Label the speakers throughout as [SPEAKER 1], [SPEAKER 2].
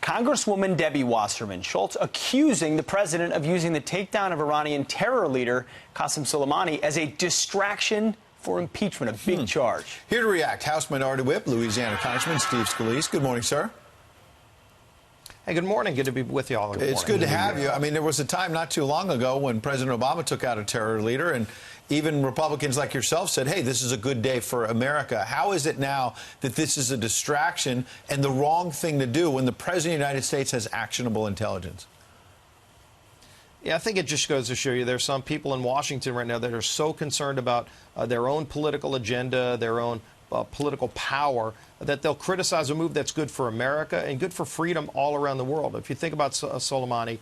[SPEAKER 1] Congresswoman Debbie Wasserman Schultz accusing the president of using the takedown of Iranian terror leader Qassem Soleimani as a distraction for impeachment, a big charge.
[SPEAKER 2] Here to react, House Minority Whip, Louisiana Congressman Steve Scalise. Good morning, sir.
[SPEAKER 3] Hey, good morning. Good to be with you all.
[SPEAKER 2] It's good to have you. I mean, there was a time not too long ago when President Obama took out a terror leader, and even Republicans like yourself said, hey, this is a good day for America. How is it now that this is a distraction and the wrong thing to do when the President of the United States has actionable intelligence?
[SPEAKER 3] Yeah, I think it just goes to show you there's some people in Washington right now that are so concerned about their own political agenda, their own political power, that they'll criticize a move that's good for America and good for freedom all around the world. If you think about Soleimani,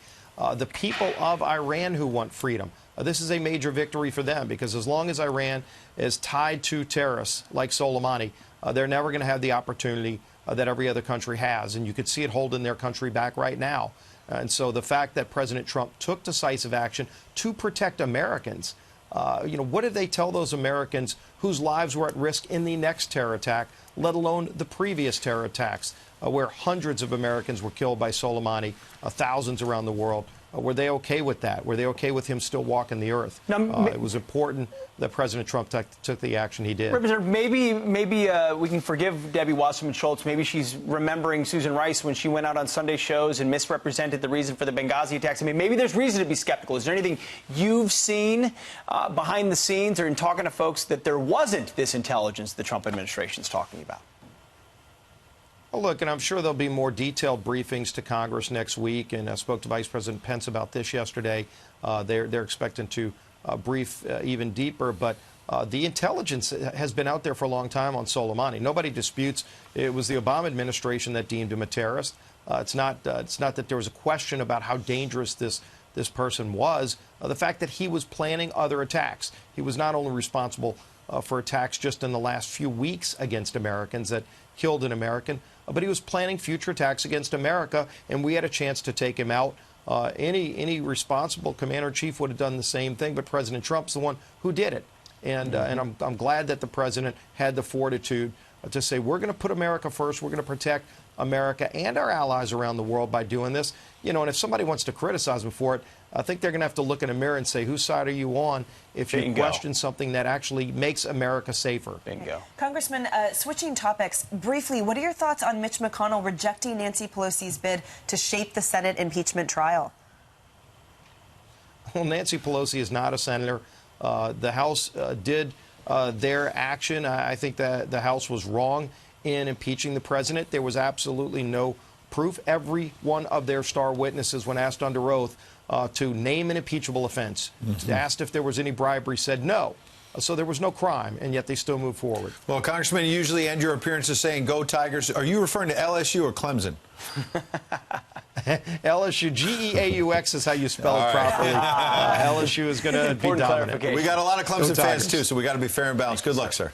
[SPEAKER 3] the people of Iran who want freedom, this is a major victory for them, because as long as Iran is tied to terrorists like Soleimani, they're never going to have the opportunity that every other country has. And you could see it holding their country back right now. And so the fact that President Trump took decisive action to protect Americans, what did they tell those Americans whose lives were at risk in the next terror attack, let alone the previous terror attacks, where hundreds of Americans were killed by Soleimani, thousands around the world? Were they okay with that? Were they okay with him still walking the earth? It was important that President Trump took the action he did.
[SPEAKER 1] Representative, maybe we can forgive Debbie Wasserman Schultz. Maybe she's remembering Susan Rice when she went out on Sunday shows and misrepresented the reason for the Benghazi attacks. I mean, maybe there's reason to be skeptical. Is there anything you've seen behind the scenes or in talking to folks that there wasn't this intelligence the Trump administration's talking about?
[SPEAKER 3] Well, look, and I'm sure there'll be more detailed briefings to Congress next week, and I spoke to Vice President Pence about this yesterday. They're expecting to brief even deeper, but the intelligence has been out there for a long time on Soleimani. Nobody disputes it was the Obama administration that deemed him a terrorist. It's not that there was a question about how dangerous this person was. The fact that he was planning other attacks. He was not only responsible for attacks just in the last few weeks against Americans that killed an American, but he was planning future attacks against America, and we had a chance to take him out. Any responsible commander-in-chief would have done the same thing, but President Trump's the one who did it. And I'm glad that the president had the fortitude to say, we're going to put America first, we're going to protect America and our allies around the world by doing this. And if somebody wants to criticize him for it, I think they're going to have to look in a mirror and say, whose side are you on if you question something that actually makes America safer?
[SPEAKER 1] Bingo.
[SPEAKER 4] Congressman, switching topics, briefly, what are your thoughts on Mitch McConnell rejecting Nancy Pelosi's bid to shape the Senate impeachment trial?
[SPEAKER 3] Well, Nancy Pelosi is not a senator. The House did their action. I think that the House was wrong in impeaching the president. There was absolutely no proof. Every one of their star witnesses, when asked under oath to name an impeachable offense, asked if there was any bribery, said no. So there was no crime, and yet they still move forward.
[SPEAKER 2] Well, Congressman, you usually end your appearances saying, go Tigers. Are you referring to LSU or Clemson?
[SPEAKER 3] LSU, G-E-A-U-X is how you spell it properly. LSU is going to be dominant.
[SPEAKER 2] We got a lot of Clemson fans, too, so we got to be fair and balanced. Good luck, sir.